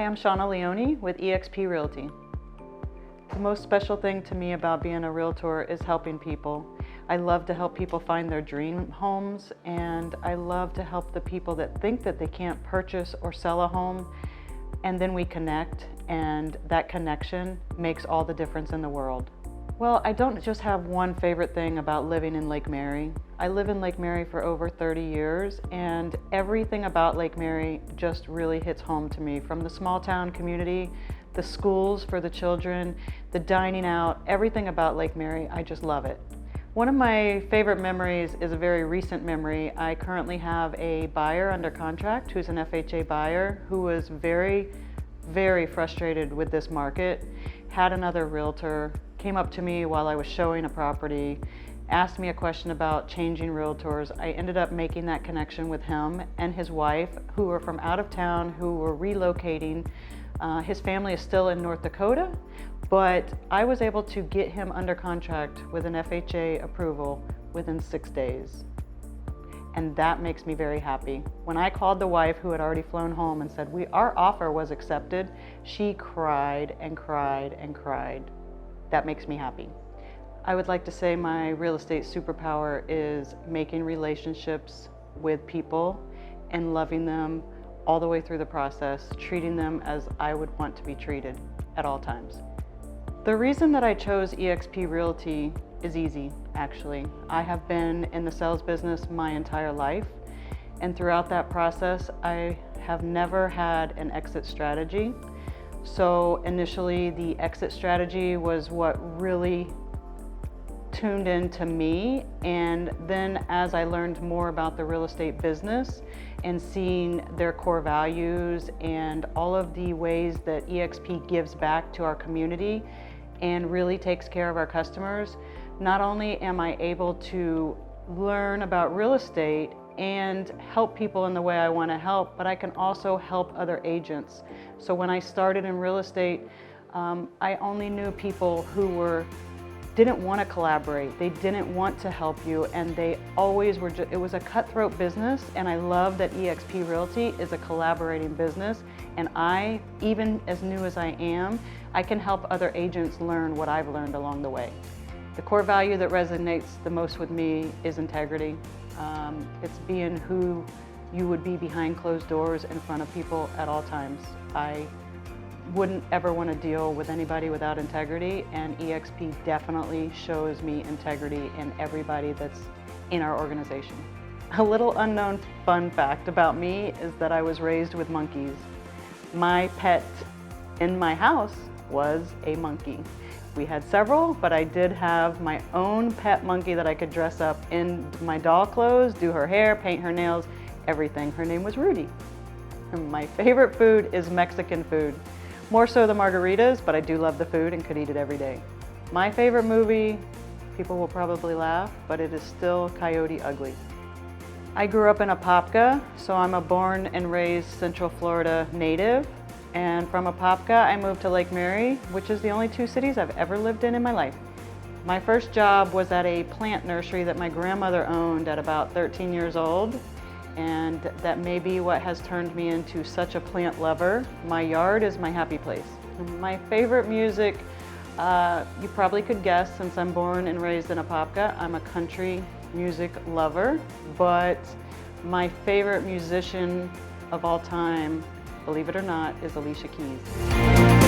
I'm Shauna Leone with eXp Realty. The most special thing to me about being a realtor is helping people. I love to help people find their dream homes, and I love to help the people that think that they can't purchase or sell a home, and then we connect, and that connection makes all the difference in the world. Well, I don't just have one favorite thing about living in Lake Mary. I live in Lake Mary for over 30 years, and everything about Lake Mary just really hits home to me. From the small town community, the schools for the children, the dining out, everything about Lake Mary, I just love it. One of my favorite memories is a very recent memory. I currently have a buyer under contract who's an FHA buyer who was very, very frustrated with this market, had another realtor, came up to me while I was showing a property, asked me a question about changing realtors. I ended up making that connection with him and his wife, who were from out of town, who were relocating. His family is still in North Dakota, but I was able to get him under contract with an FHA approval within 6 days. And that makes me very happy. When I called the wife who had already flown home and said, our offer was accepted, she cried and cried and cried. That makes me happy. I would like to say my real estate superpower is making relationships with people and loving them all the way through the process, treating them as I would want to be treated at all times. The reason that I chose eXp Realty is easy, actually. I have been in the sales business my entire life, and throughout that process, I have never had an exit strategy. So initially, the exit strategy was what really tuned into me, and then as I learned more about the real estate business and seeing their core values and all of the ways that eXp gives back to our community and really takes care of our customers, not only am I able to learn about real estate and help people in the way I want to help, but I can also help other agents. So when I started in real estate, I only knew people who didn't want to collaborate. They didn't want to help you, and they always were. It was a cutthroat business, and I love that eXp Realty is a collaborating business. And I, even as new as I am, I can help other agents learn what I've learned along the way. The core value that resonates the most with me is integrity. It's being who you would be behind closed doors in front of people at all times. I wouldn't ever want to deal with anybody without integrity, and eXp definitely shows me integrity in everybody that's in our organization. A little unknown fun fact about me is that I was raised with monkeys. My pet in my house was a monkey. We had several, but I did have my own pet monkey that I could dress up in my doll clothes, do her hair, paint her nails, everything. Her name was Rudy. And my favorite food is Mexican food. More so the margaritas, but I do love the food and could eat it every day. My favorite movie, people will probably laugh, but it is still Coyote Ugly. I grew up in Apopka, so I'm a born and raised Central Florida native. And from Apopka, I moved to Lake Mary, which is the only two cities I've ever lived in my life. My first job was at a plant nursery that my grandmother owned at about 13 years old. And that may be what has turned me into such a plant lover. My yard is my happy place. My favorite music, you probably could guess, since I'm born and raised in Apopka, I'm a country music lover, but my favorite musician of all time, believe it or not, is Alicia Keys.